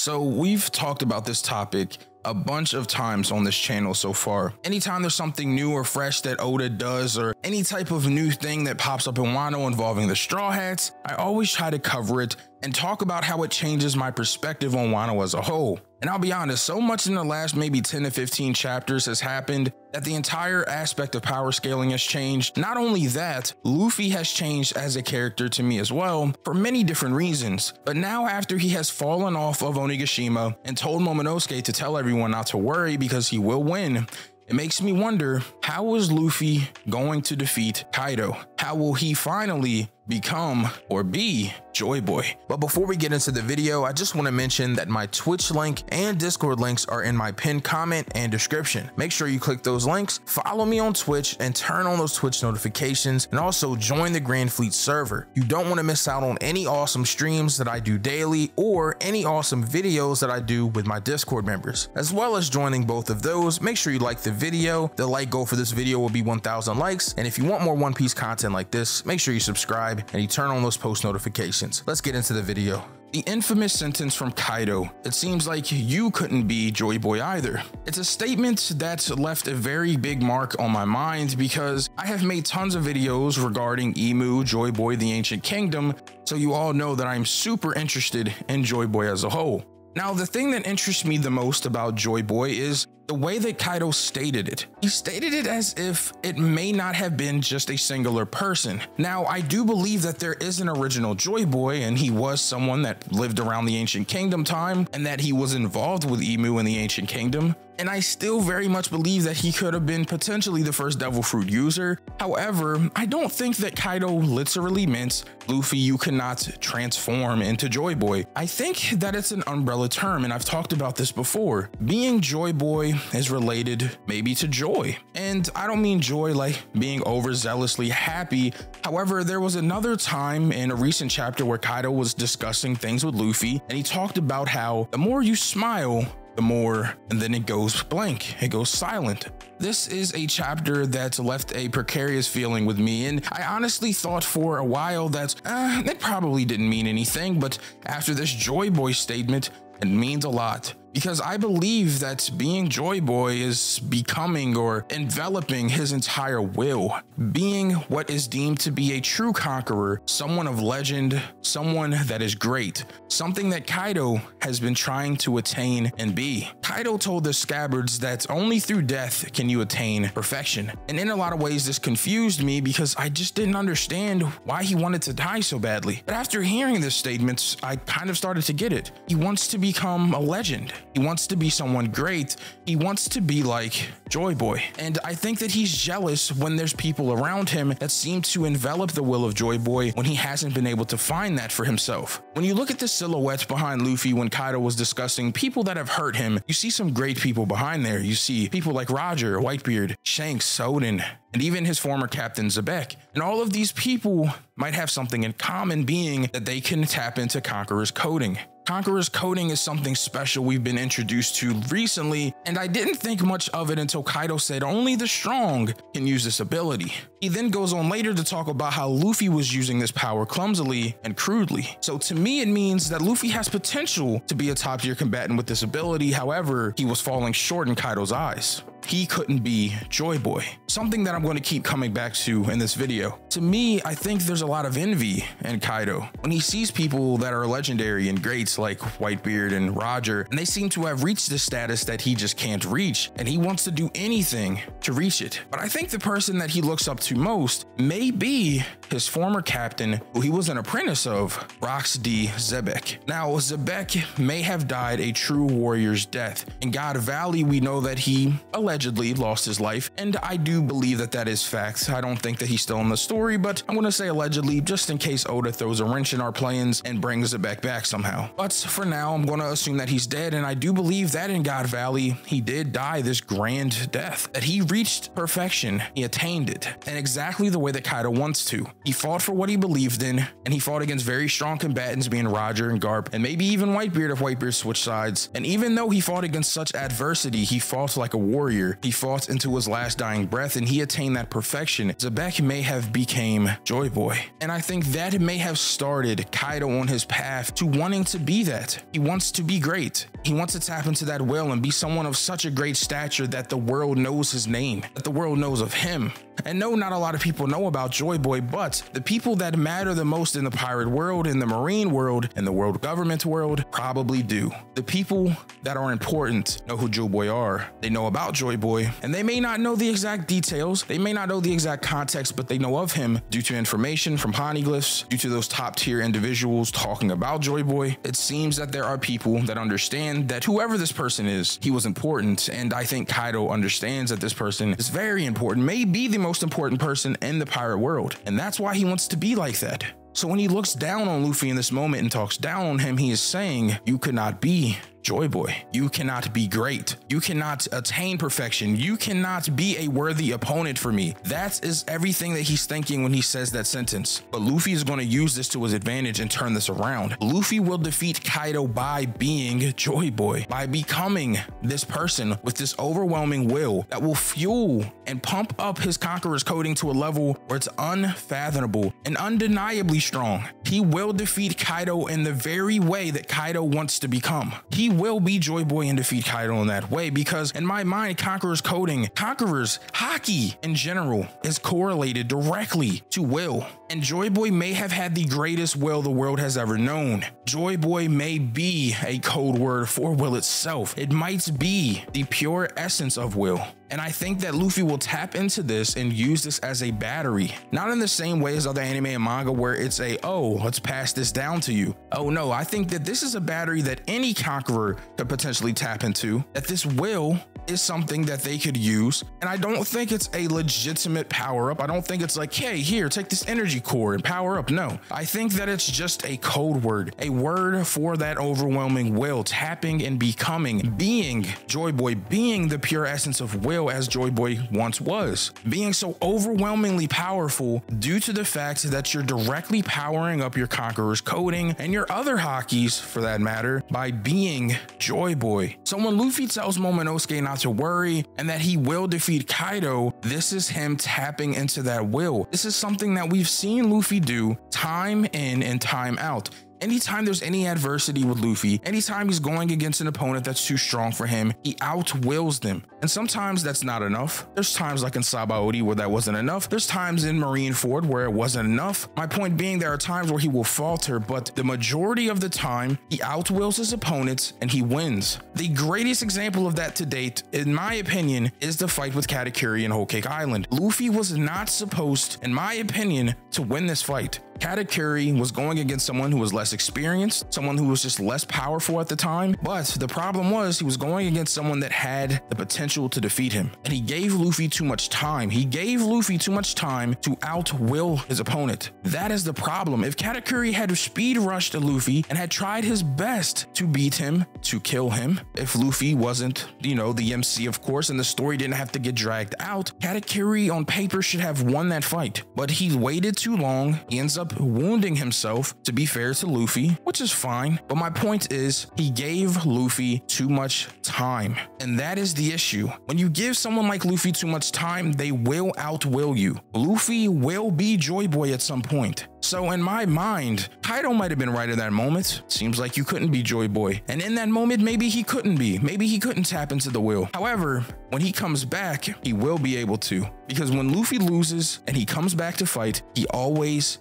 So we've talked about this topic a bunch of times on this channel so far. Anytime there's something new or fresh that Oda does, or any type of new thing that pops up in Wano involving the Straw Hats, I always try to cover it and talk about how it changes my perspective on Wano as a whole. And I'll be honest, so much in the last maybe 10 to 15 chapters has happened that the entire aspect of power scaling has changed. Not only that, Luffy has changed as a character to me as well for many different reasons. But now after he has fallen off of Onigashima and told Momonosuke to tell everyone not to worry because he will win, it makes me wonder, how is Luffy going to defeat Kaido? How will he finally become or be Joy Boy? But before we get into the video, I just want to mention that my Twitch link and Discord links are in my pinned comment and description. Make sure you click those links, follow me on Twitch, and turn on those Twitch notifications, and also join the Grand Fleet server. You don't want to miss out on any awesome streams that I do daily or any awesome videos that I do with my Discord members. As well as joining both of those, make sure you like the video. The like goal for this video will be 1,000 likes, and if you want more One Piece content like this, make sure you subscribe and you turn on those post notifications. Let's get into the video. The infamous sentence from Kaido, "It seems like you couldn't be Joy Boy either." It's a statement that left a very big mark on my mind because I have made tons of videos regarding Emu, Joy Boy, the Ancient Kingdom, so you all know that I'm super interested in Joy Boy as a whole. Now, the thing that interests me the most about Joy Boy is the way that Kaido stated it. He stated it as if it may not have been just a singular person. Now, I do believe that there is an original Joy Boy, and he was someone that lived around the Ancient Kingdom time, and that he was involved with Emu in the Ancient Kingdom. And I still very much believe that he could have been potentially the first Devil Fruit user. However, I don't think that Kaido literally meant, "Luffy, you cannot transform into Joy Boy." I think that it's an umbrella term, and I've talked about this before. Being Joy Boy is related maybe to joy. And I don't mean joy like being overzealously happy. However, there was another time in a recent chapter where Kaido was discussing things with Luffy, and he talked about how the more you smile, the more, and then it goes blank, it goes silent. This is a chapter that's left a precarious feeling with me, and I honestly thought for a while that it probably didn't mean anything, but after this Joy Boy statement, it means a lot. Because I believe that being Joy Boy is becoming or enveloping his entire will, being what is deemed to be a true conqueror, someone of legend, someone that is great, something that Kaido has been trying to attain and be. Kaido told the Scabbards that only through death can you attain perfection. And in a lot of ways, this confused me because I just didn't understand why he wanted to die so badly. But after hearing this statement, I kind of started to get it. He wants to become a legend. He wants to be someone great. He wants to be like Joy Boy. And I think that he's jealous when there's people around him that seem to envelop the will of Joy Boy when he hasn't been able to find that for himself. When you look at the silhouette behind Luffy when Kaido was discussing people that have hurt him, you see some great people behind there. You see people like Roger, Whitebeard, Shanks, Odin, and even his former captain Zebek. And all of these people might have something in common, being that they can tap into Conqueror's coding. Conqueror's coding is something special we've been introduced to recently, and I didn't think much of it until Kaido said only the strong can use this ability. He then goes on later to talk about how Luffy was using this power clumsily and crudely. So to me, it means that Luffy has potential to be a top tier combatant with this ability. However, he was falling short in Kaido's eyes. He couldn't be Joy Boy. Something that I'm going to keep coming back to in this video. To me, I think there's a lot of envy in Kaido when he sees people that are legendary and greats like Whitebeard and Roger, and they seem to have reached this status that he just can't reach, and he wants to do anything to reach it. But I think the person that he looks up to most may be his former captain, who he was an apprentice of, Rox D. Zebek. Now, Zebek may have died a true warrior's death. In God Valley, we know that he allegedly lost his life, and I do believe that that is fact. I don't think that he's still in the story, but I'm going to say allegedly just in case Oda throws a wrench in our plans and brings Zebek back somehow. But for now, I'm going to assume that he's dead, and I do believe that in God Valley, he did die this grand death, that he reached perfection, he attained it, and exactly the way that Kaido wants to. He fought for what he believed in, and he fought against very strong combatants being Roger and Garp, and maybe even Whitebeard if Whitebeard switched sides. And even though he fought against such adversity, he fought like a warrior. warrior. He fought into his last dying breath and he attained that perfection. Zebek may have became Joy Boy. And I think that may have started Kaido on his path to wanting to be that. He wants to be great. He wants to tap into that will and be someone of such a great stature that the world knows his name, that the world knows of him. And no, not a lot of people know about Joy Boy, but the people that matter the most in the pirate world, in the marine world, in the world government world probably do. The people that are important know who Joy Boy are. They know about Joy Boy, and they may not know the exact details. They may not know the exact context, but they know of him due to information from poneglyphs, due to those top tier individuals talking about Joy Boy. It seems that there are people that understand that whoever this person is, he was important. And I think Kaido understands that this person is very important, maybe the most important person in the pirate world. And that's why he wants to be like that. So when he looks down on Luffy in this moment and talks down on him, he is saying, you could not be Joy Boy. You cannot be great. You cannot attain perfection. You cannot be a worthy opponent for me. That is everything that he's thinking when he says that sentence. But Luffy is going to use this to his advantage and turn this around. Luffy will defeat Kaido by being Joy Boy, by becoming this person with this overwhelming will that will fuel and pump up his conqueror's coding to a level where it's unfathomable and undeniably strong. He will defeat Kaido in the very way that Kaido wants to become. He will be Joy Boy and defeat Kaido in that way, because in my mind, Conqueror's coding, Conqueror's haki in general is correlated directly to will. And Joy Boy may have had the greatest will the world has ever known. Joy Boy may be a code word for will itself. It might be the pure essence of will. And I think that Luffy will tap into this and use this as a battery. Not in the same way as other anime and manga where it's a, oh, let's pass this down to you. Oh no, I think that this is a battery that any conqueror could potentially tap into, that this will is something that they could use. And I don't think it's a legitimate power up. I don't think it's like, hey, here, take this energy core and power up. No, I think that it's just a code word, a word for that overwhelming will, tapping and becoming, being Joy Boy, being the pure essence of will as Joy Boy once was, being so overwhelmingly powerful due to the fact that you're directly powering up your conqueror's coding and your other hakis for that matter by being Joy Boy. So when Luffy tells Momonosuke not to worry and that he will defeat Kaido, this is him tapping into that will. This is something that we've seen Luffy do time in and time out. Anytime there's any adversity with Luffy, anytime he's going against an opponent that's too strong for him, he outwills them. And sometimes that's not enough. There's times like in Sabaody where that wasn't enough. There's times in Marineford where it wasn't enough. My point being, there are times where he will falter, but the majority of the time, he outwills his opponents and he wins. The greatest example of that to date, in my opinion, is the fight with Katakuri in Whole Cake Island. Luffy was not supposed, in my opinion, to win this fight. Katakuri was going against someone who was less experienced, someone who was just less powerful at the time, but the problem was he was going against someone that had the potential to defeat him, and he gave Luffy too much time. He gave Luffy too much time to outwill his opponent. That is the problem. If Katakuri had speed rushed Luffy and had tried his best to beat him, to kill him, if Luffy wasn't, the MC of course, and the story didn't have to get dragged out, Katakuri on paper should have won that fight, but he waited too long. He ends up wounding himself, to be fair to Luffy, which is fine. But my point is, he gave Luffy too much time. And that is the issue. When you give someone like Luffy too much time, they will outwill you. Luffy will be Joy Boy at some point. So in my mind, Kaido might have been right in that moment. Seems like you couldn't be Joy Boy. And in that moment, maybe he couldn't be. Maybe he couldn't tap into the will. However, when he comes back, he will be able to. Because when Luffy loses and he comes back to fight, he always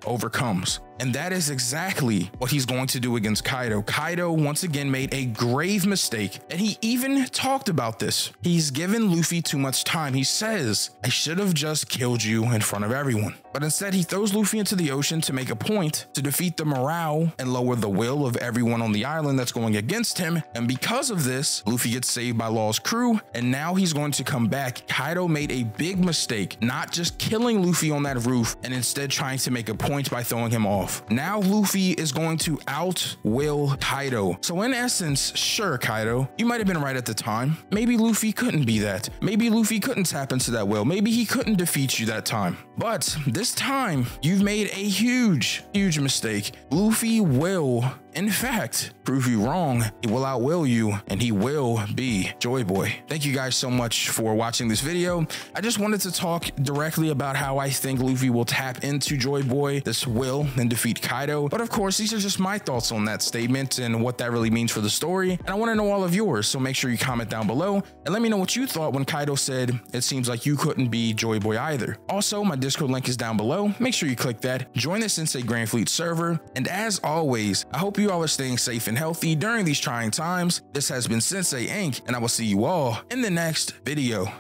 overcomes. And that is exactly what he's going to do against Kaido. Kaido once again made a grave mistake, and he even talked about this. He's given Luffy too much time. He says, I should have just killed you in front of everyone. But instead, he throws Luffy into the ocean to make a point to defeat the morale and lower the will of everyone on the island that's going against him. And because of this, Luffy gets saved by Law's crew, and now he's going to come back. Kaido made a big mistake, not just killing Luffy on that roof and instead trying to make a point by throwing him off. Now Luffy is going to outwill Kaido. So in essence, sure, Kaido, you might have been right at the time. Maybe Luffy couldn't be that. Maybe Luffy couldn't tap into that will. Maybe he couldn't defeat you that time. But this time, you've made a huge mistake. Luffy will in fact, prove you wrong. He will outwill you and he will be Joy Boy. Thank you guys so much for watching this video. I just wanted to talk directly about how I think Luffy will tap into Joy Boy, this will, and defeat Kaido. But of course, these are just my thoughts on that statement and what that really means for the story. And I want to know all of yours, so make sure you comment down below and let me know what you thought when Kaido said, it seems like you couldn't be Joy Boy either. Also, my Discord link is down below. Make sure you click that, join the Synsei Grand Fleet server. And as always, I hope you all are staying safe and healthy during these trying times. This has been Synsei Inc., and I will see you all in the next video.